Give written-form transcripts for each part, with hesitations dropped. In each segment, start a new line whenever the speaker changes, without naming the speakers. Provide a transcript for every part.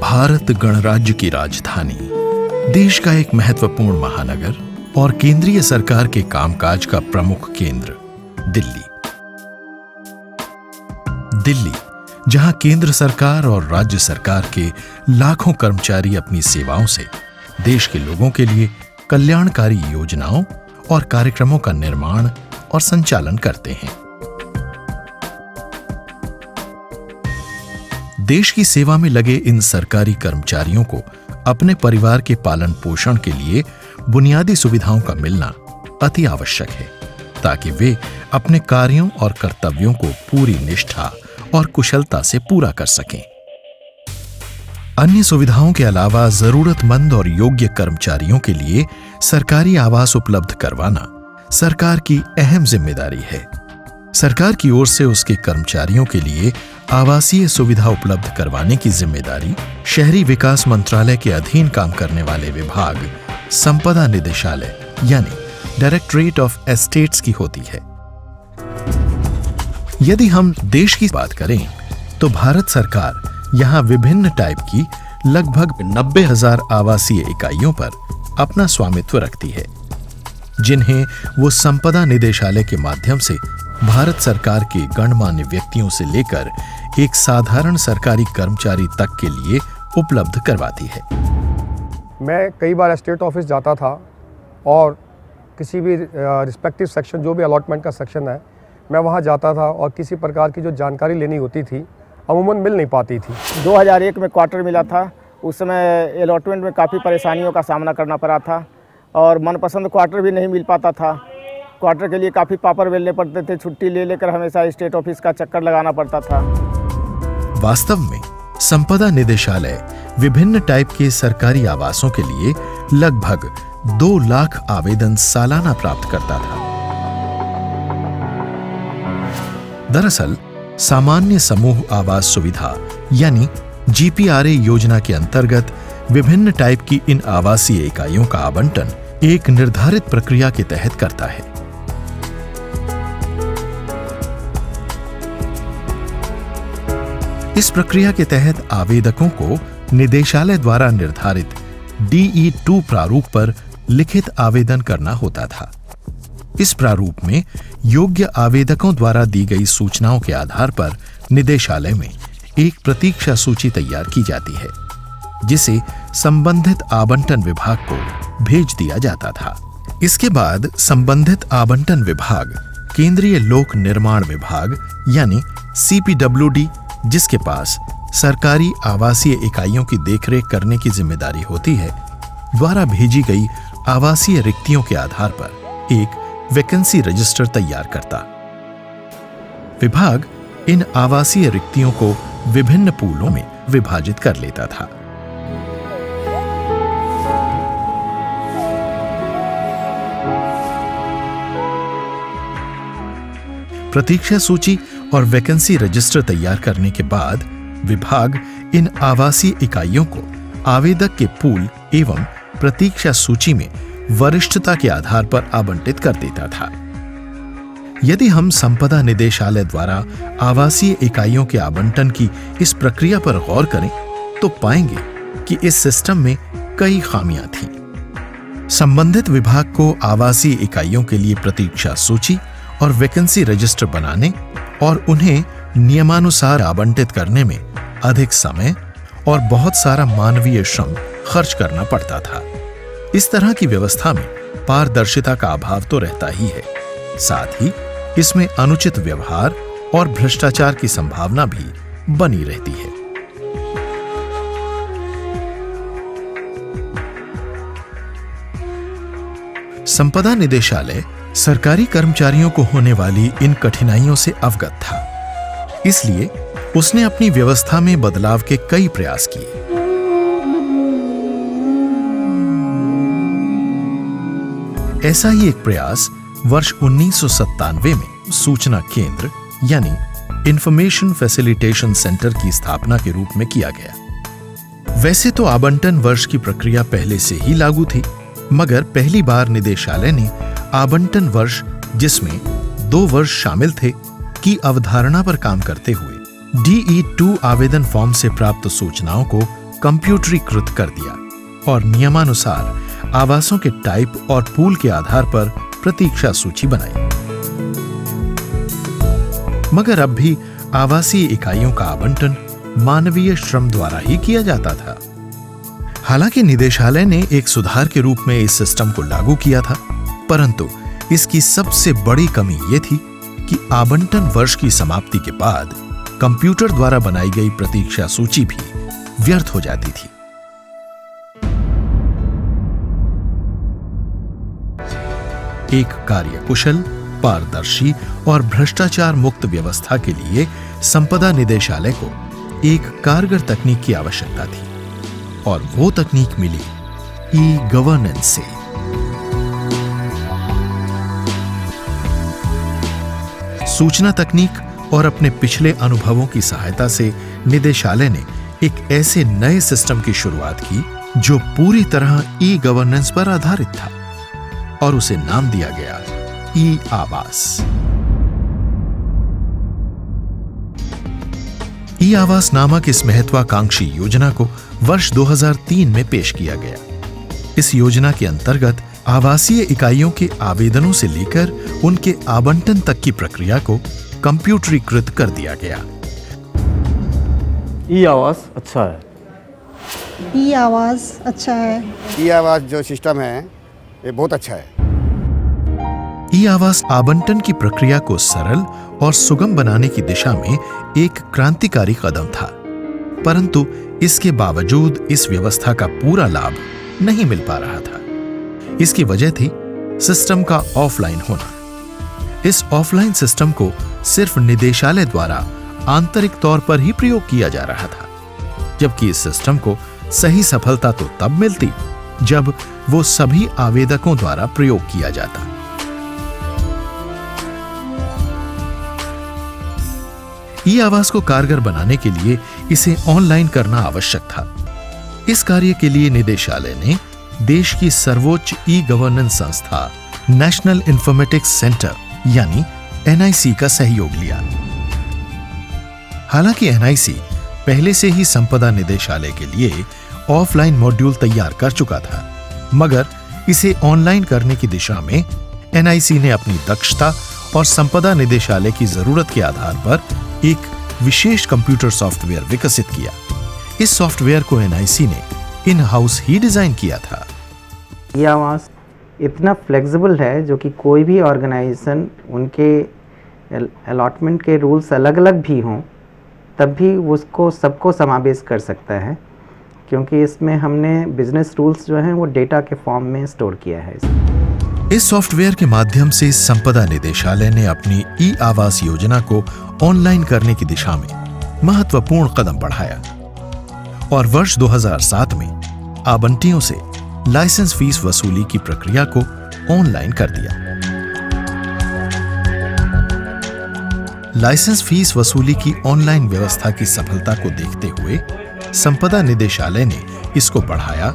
भारत गणराज्य की राजधानी, देश का एक महत्वपूर्ण महानगर और केंद्रीय सरकार के कामकाज का प्रमुख केंद्र दिल्ली। दिल्ली, जहां केंद्र सरकार और राज्य सरकार के लाखों कर्मचारी अपनी सेवाओं से देश के लोगों के लिए कल्याणकारी योजनाओं और कार्यक्रमों का निर्माण और संचालन करते हैं। देश की सेवा में लगे इन सरकारी कर्मचारियों को अपने परिवार के पालन पोषण के लिए बुनियादी सुविधाओं का मिलना अति आवश्यक है, ताकि वे अपने कार्यों और कर्तव्यों को पूरी निष्ठा और कुशलता से पूरा कर सकें। अन्य सुविधाओं के अलावा जरूरतमंद और योग्य कर्मचारियों के लिए सरकारी आवास उपलब्ध करवाना सरकार की अहम जिम्मेदारी है। सरकार की ओर से उसके कर्मचारियों के लिए आवासीय सुविधा उपलब्ध करवाने की जिम्मेदारी शहरी विकास मंत्रालय के अधीन काम करने वाले विभाग संपदा निदेशालय यानी डायरेक्टरेट ऑफ एस्टेट्स की होती है। यदि हम देश की बात करें तो भारत सरकार यहां विभिन्न टाइप की लगभग 90,000 आवासीय इकाइयों पर अपना स्वामित्व रखती है, जिन्हें वो संपदा निदेशालय के माध्यम से भारत सरकार के गणमान्य व्यक्तियों से लेकर एक साधारण सरकारी कर्मचारी तक के लिए उपलब्ध करवाती है।
मैं कई बार एस्टेट ऑफिस जाता था और किसी भी रिस्पेक्टिव सेक्शन, जो भी अलॉटमेंट का सेक्शन है, मैं वहां जाता था और किसी प्रकार की जो जानकारी लेनी होती थी अमूमन मिल नहीं पाती थी।
2001 में क्वार्टर मिला था। उस समय अलॉटमेंट में काफ़ी परेशानियों का सामना करना पड़ा था और मनपसंद क्वार्टर भी नहीं मिल पाता था। क्वार्टर के लिए काफ़ी पापड़ बेलने पड़ते थे, छुट्टी ले लेकर हमेशा स्टेट ऑफिस का चक्कर लगाना पड़ता था।
वास्तव में संपदा निदेशालय विभिन्न टाइप के सरकारी आवासों के लिए लगभग 2 लाख आवेदन सालाना प्राप्त करता था। दरअसल सामान्य समूह आवास सुविधा यानी GPRA योजना के अंतर्गत विभिन्न टाइप की इन आवासीय इकाइयों का आवंटन एक निर्धारित प्रक्रिया के तहत करता है। इस प्रक्रिया के तहत आवेदकों को निदेशालय द्वारा निर्धारित DE2 प्रारूप पर लिखित आवेदन करना होता था। इस प्रारूप में योग्य आवेदकों द्वारा दी गई सूचनाओं के आधार पर निदेशालय में एक प्रतीक्षा सूची तैयार की जाती है, जिसे संबंधित आवंटन विभाग को भेज दिया जाता था। इसके बाद संबंधित आवंटन विभाग केंद्रीय लोक निर्माण विभाग यानी CPWD, जिसके पास सरकारी आवासीय इकाइयों की देखरेख करने की जिम्मेदारी होती है, द्वारा भेजी गई आवासीय रिक्तियों के आधार पर एक वैकेंसी रजिस्टर तैयार करता। विभाग इन आवासीय रिक्तियों को विभिन्न पूलों में विभाजित कर लेता था। प्रतीक्षा सूची और वैकेंसी रजिस्टर तैयार करने के बाद विभाग इन आवासीय इकाइयों को आवेदक के पूल एवं प्रतीक्षा सूची में वरिष्ठता के आधार पर आवंटित कर देता था। यदि हम संपदा निदेशालय द्वारा आवासीय इकाइयों के आवंटन की इस प्रक्रिया पर गौर करें तो पाएंगे कि इस सिस्टम में कई खामियां थीं। संबंधित विभाग को आवासीय इकाइयों के लिए प्रतीक्षा सूची और वैकेंसी रजिस्टर बनाने और उन्हें नियमानुसार आवंटित करने में अधिक समय और बहुत सारा मानवीय श्रम खर्च करना पड़ता था। इस तरह की व्यवस्था में पारदर्शिता का अभाव तो रहता ही है, साथ ही इसमें अनुचित व्यवहार और भ्रष्टाचार की संभावना भी बनी रहती है। संपदा निदेशालय सरकारी कर्मचारियों को होने वाली इन कठिनाइयों से अवगत था, इसलिए उसने अपनी व्यवस्था में बदलाव के कई प्रयास किए। ऐसा ही एक प्रयास वर्ष 1997 में सूचना केंद्र यानी इंफॉर्मेशन फैसिलिटेशन सेंटर की स्थापना के रूप में किया गया। वैसे तो आवंटन वर्ष की प्रक्रिया पहले से ही लागू थी, मगर पहली बार निदेशालय ने आवंटन वर्ष, जिसमें 2 वर्ष शामिल थे, की अवधारणा पर काम करते हुए DE2 आवेदन फॉर्म से प्राप्त सूचनाओं को कंप्यूटरीकृत कर दिया और नियमानुसार आवासों के टाइप और पूल के आधार पर प्रतीक्षा सूची बनाई। मगर अब भी आवासीय इकाइयों का आवंटन मानवीय श्रम द्वारा ही किया जाता था। हालांकि निदेशालय ने एक सुधार के रूप में इस सिस्टम को लागू किया था, परंतु इसकी सबसे बड़ी कमी यह थी कि आवंटन वर्ष की समाप्ति के बाद कंप्यूटर द्वारा बनाई गई प्रतीक्षा सूची भी व्यर्थ हो जाती थी। एक कार्यकुशल, पारदर्शी और भ्रष्टाचार मुक्त व्यवस्था के लिए संपदा निदेशालय को एक कारगर तकनीक की आवश्यकता थी और वो तकनीक मिली ई-गवर्नेंस से। सूचना तकनीक और अपने पिछले अनुभवों की सहायता से निदेशालय ने एक ऐसे नए सिस्टम की शुरुआत की जो पूरी तरह ई-गवर्नेंस पर आधारित था और उसे नाम दिया गया ई-आवास। ई-आवास नामक इस महत्वाकांक्षी योजना को वर्ष 2003 में पेश किया गया। इस योजना के अंतर्गत आवासीय इकाइयों के आवेदनों से लेकर उनके आवंटन तक की प्रक्रिया को कंप्यूटरीकृत कर दिया गया।
ई-आवास अच्छा है।
ई-आवास अच्छा है।
ई-आवास जो सिस्टम है ये बहुत अच्छा है।
ई-आवास आवंटन की प्रक्रिया को सरल और सुगम बनाने की दिशा में एक क्रांतिकारी कदम था, परंतु इसके बावजूद इस व्यवस्था का पूरा लाभ नहीं मिल पा रहा था। इसकी वजह थी सिस्टम का ऑफलाइन होना। इस ऑफलाइन सिस्टम को सिर्फ निदेशालय द्वारा आंतरिक तौर पर ही प्रयोग किया जा रहा था, जबकि इस सिस्टम को सही सफलता तो तब मिलती जब वो सभी आवेदकों द्वारा प्रयोग किया जाता। ई-आवास को कारगर बनाने के लिए इसे ऑनलाइन करना आवश्यक था। इस कार्य के लिए निदेशालय ने देश की सर्वोच्च ई-गवर्नेंस संस्था नेशनल इन्फॉर्मेटिक्स सेंटर यानी NIC का सहयोग लिया। हालांकि NIC पहले से ही संपदा निदेशालय के लिए ऑफलाइन मॉड्यूल तैयार कर चुका था, मगर इसे ऑनलाइन करने की दिशा में NIC ने अपनी दक्षता और संपदा निदेशालय की जरूरत के आधार पर एक विशेष कंप्यूटर सॉफ्टवेयर विकसित किया। इस सॉफ्टवेयर को NIC ने इन हाउस ही डिजाइन किया था।
ई-आवास इतना फ्लेक्सिबल है जो कि कोई भी ऑर्गेनाइजेशन उनके अलॉटमेंट के रूल्स अलग अलग भी हों तब भी उसको सबको समावेश कर सकता है, क्योंकि इसमें हमने बिजनेस रूल्स जो हैं वो डेटा के फॉर्म में स्टोर किया है।
इस सॉफ्टवेयर के माध्यम से संपदा निदेशालय ने अपनी ई-आवास योजना को ऑनलाइन करने की दिशा में महत्वपूर्ण कदम बढ़ाया और वर्ष 2007 में आवंटियों से लाइसेंस फीस वसूली की प्रक्रिया को ऑनलाइन कर दिया। लाइसेंस फीस वसूली की ऑनलाइन व्यवस्था की सफलता को देखते हुए संपदा निदेशालय ने इसको बढ़ाया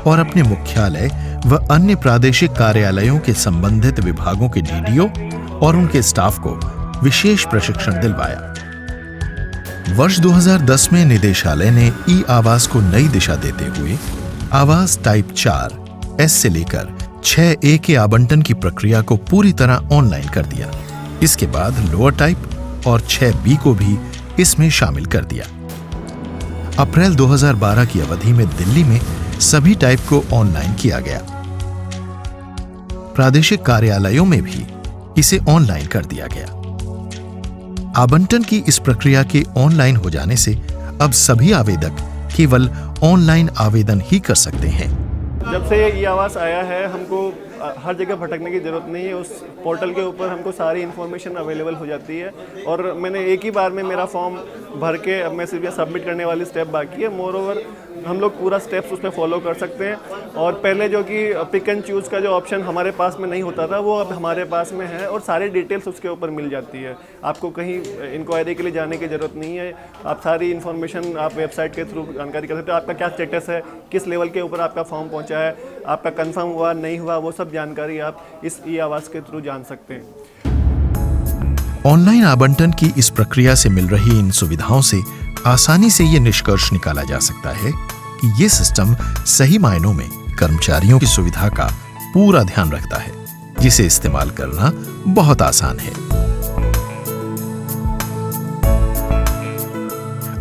और अपने मुख्यालय व अन्य प्रादेशिक कार्यालयों के संबंधित विभागों के DDO और उनके स्टाफ को विशेष प्रशिक्षण दिलवाया। वर्ष 2010 में निदेशालय ने ई-आवास को नई दिशा देते हुए आवास टाइप 4S से लेकर 6A के आवंटन की प्रक्रिया को पूरी तरह ऑनलाइन कर दिया। इसके बाद लोअर टाइप और 6B को भी इसमें शामिल कर दिया। अप्रैल 2012 की अवधि में दिल्ली में सभी टाइप को ऑनलाइन किया गया। प्रादेशिक कार्यालयों में भी इसे ऑनलाइन कर दिया गया। आवंटन की इस प्रक्रिया के ऑनलाइन हो जाने से अब सभी आवेदक केवल ऑनलाइन आवेदन ही कर सकते हैं।
जब से ये ई-आवास आया है हमको हर जगह भटकने की ज़रूरत नहीं है। उस पोर्टल के ऊपर हमको सारी इन्फॉर्मेशन अवेलेबल हो जाती है और मैंने एक ही बार में मेरा फॉर्म भर के अब मैं सिर्फ सबमिट करने वाली स्टेप बाकी है। मोर ओवर हम लोग पूरा स्टेप्स उसमें फॉलो कर सकते हैं और पहले जो कि पिक एंड चूज़ का जो ऑप्शन हमारे पास में नहीं होता था वो अब हमारे पास में है और सारी डिटेल्स उसके ऊपर मिल जाती है। आपको कहीं इंक्वायरी के लिए जाने की ज़रूरत नहीं है। आप सारी इन्फॉर्मेशन आप वेबसाइट के थ्रू जानकारी कर सकते हो। आपका क्या स्टेटस है, किस लेवल के ऊपर आपका फॉर्म पहुँचा है, आपका कन्फर्म हुआ नहीं हुआ, वो सब जानकारी आप इस ई-आवास के थ्रू जान सकते हैं।
ऑनलाइन आवंटन की इस प्रक्रिया से मिल रही इन सुविधाओं से आसानी से यह निष्कर्ष निकाला जा सकता है कि यह सिस्टम सही मायनों में कर्मचारियों की सुविधा का पूरा ध्यान रखता है, जिसे इस्तेमाल करना बहुत आसान है।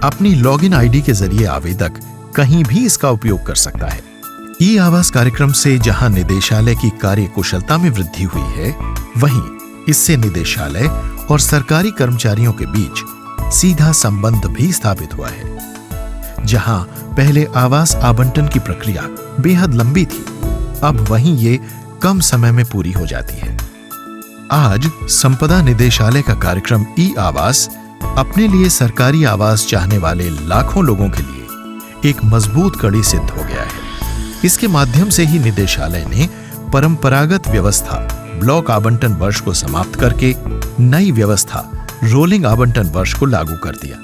अपनी लॉगिन आईडी के जरिए आवेदक कहीं भी इसका उपयोग कर सकता है। ई आवास कार्यक्रम से जहां निदेशालय की कार्यकुशलता में वृद्धि हुई है, वहीं इससे निदेशालय और सरकारी कर्मचारियों के बीच सीधा संबंध भी स्थापित हुआ है। जहां पहले आवास आवंटन की प्रक्रिया बेहद लंबी थी, अब वहीं ये कम समय में पूरी हो जाती है। आज संपदा निदेशालय का कार्यक्रम ई आवास अपने लिए सरकारी आवास चाहने वाले लाखों लोगों के लिए एक मजबूत कड़ी सिद्ध हो गया है। इसके माध्यम से ही निदेशालय ने परंपरागत व्यवस्था ब्लॉक आवंटन वर्ष को समाप्त करके नई व्यवस्था रोलिंग आवंटन वर्ष को लागू कर दिया,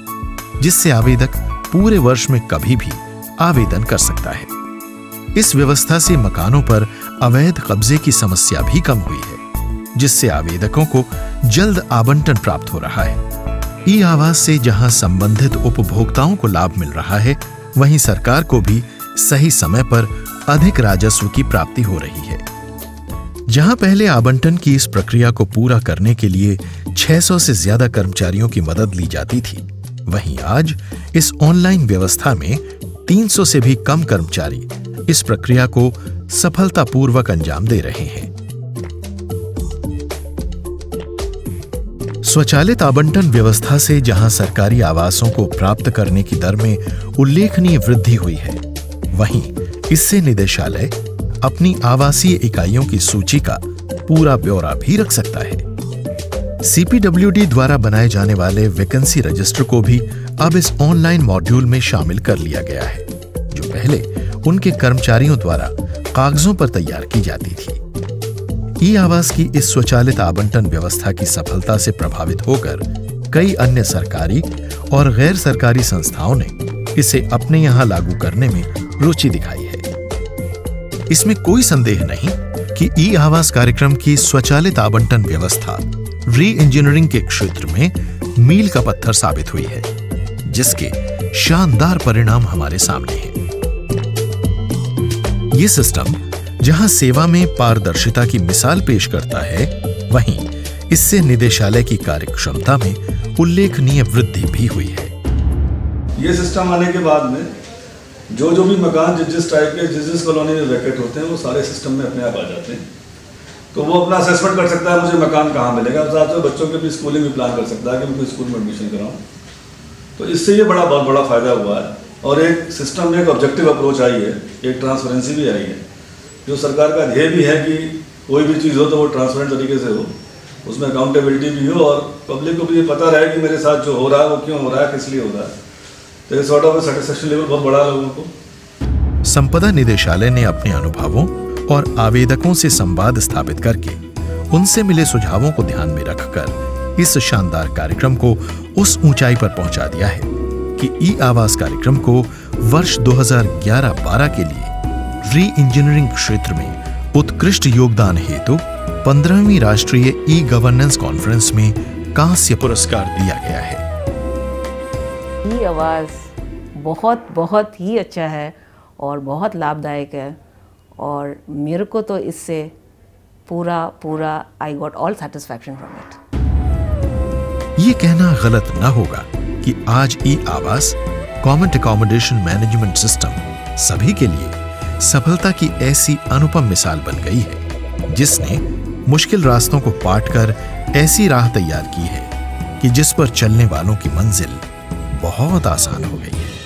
जिससे आवेदक पूरे वर्ष में कभी भी आवेदन कर सकता है। इस व्यवस्था से मकानों पर अवैध कब्जे की समस्या भी कम हुई है, जिससे आवेदकों को जल्द आवंटन प्राप्त हो रहा है। ई आवास से जहां संबंधित उपभोक्ताओं को लाभ मिल रहा है, वहीं सरकार को भी सही समय पर अधिक राजस्व की प्राप्ति हो रही है। जहां पहले आवंटन की इस प्रक्रिया को पूरा करने के लिए 600 से ज्यादा कर्मचारियों की मदद ली जाती थी, वहीं आज इस ऑनलाइन व्यवस्था में 300 से भी कम कर्मचारी इस प्रक्रिया को सफलतापूर्वक अंजाम दे रहे हैं। स्वचालित आवंटन व्यवस्था से जहां सरकारी आवासों को प्राप्त करने की दर में उल्लेखनीय वृद्धि हुई है, वहीं इससे निदेशालय अपनी आवासीय इकाइयों की सूची का पूरा ब्यौरा भी रख सकता है। सीपीडब्ल्यूडी द्वारा बनाए जाने वाले वैकेंसी रजिस्टर को भी अब इस ऑनलाइन मॉड्यूल में शामिल कर लिया गया है, जो पहले उनके कर्मचारियों द्वारा कागजों पर तैयार की जाती थी। ई आवास की इस स्वचालित आवंटन व्यवस्था की सफलता से प्रभावित होकर कई अन्य सरकारी और गैर सरकारी संस्थाओं ने इसे अपने यहां लागू करने में रुचि दिखाई है। इसमें कोई संदेह नहीं कि ई आवास कार्यक्रम की स्वचालित आवंटन व्यवस्था री इंजीनियरिंग के क्षेत्र में मील का पत्थर साबित हुई है, जिसके शानदार परिणाम हमारे सामने हैं। ये सिस्टम जहां सेवा में पारदर्शिता की मिसाल पेश करता है, वहीं इससे निदेशालय की कार्यक्षमता में उल्लेखनीय वृद्धि भी हुई है।
ये सिस्टम आने के बाद में जो भी मकान जिस टाइप के जिस कॉलोनी में वैकेट होते हैं, वो सारे सिस्टम में अपने आप आ जाते हैं। तो वो अपना असेसमेंट कर सकता है मुझे मकान कहाँ मिलेगा। साथ में बच्चों के भी स्कूलिंग भी प्लान कर सकता है कि मैं स्कूल में एडमिशन कराऊँ। तो इससे ये बहुत बड़ा फ़ायदा हुआ है। और एक सिस्टम में एक ऑब्जेक्टिव अप्रोच आई है, एक ट्रांसपेरेंसी भी आई है, जो सरकार का ध्येय भी है कि कोई भी चीज़ हो तो वो ट्रांसपेरेंट तरीके से हो, उसमें अकाउंटेबिलिटी भी हो और पब्लिक को भी ये पता रहे कि मेरे साथ जो हो रहा है वो क्यों हो रहा है, किस लिए हो रहा है। तो सॉर्ट ऑफ सैटिस्फैक्शन लेवल बहुत बड़ा लोगों को।
संपदा निदेशालय ने अपने अनुभवों और आवेदकों से संवाद स्थापित करके उनसे मिले सुझावों को ध्यान में रखकर इस शानदार कार्यक्रम को उस ऊंचाई पर पहुंचा दिया है कि ई आवास कार्यक्रम को वर्ष 2011-12 के लिए री इंजीनियरिंग क्षेत्र में उत्कृष्ट योगदान हेतु 15वीं राष्ट्रीय ई गवर्नेंस कॉन्फ्रेंस में कांस्य पुरस्कार दिया गया है।
ई आवास बहुत ही अच्छा है और बहुत लाभदायक है और मेरे को तो इससे पूरा I got all satisfaction from it.
ये कहना गलत ना होगा कि आज ई आवास कॉमन अकोमोडेशन मैनेजमेंट सिस्टम सभी के लिए सफलता की ऐसी अनुपम मिसाल बन गई है, जिसने मुश्किल रास्तों को पाट कर ऐसी राह तैयार की है कि जिस पर चलने वालों की मंजिल बहुत आसान हो गई है।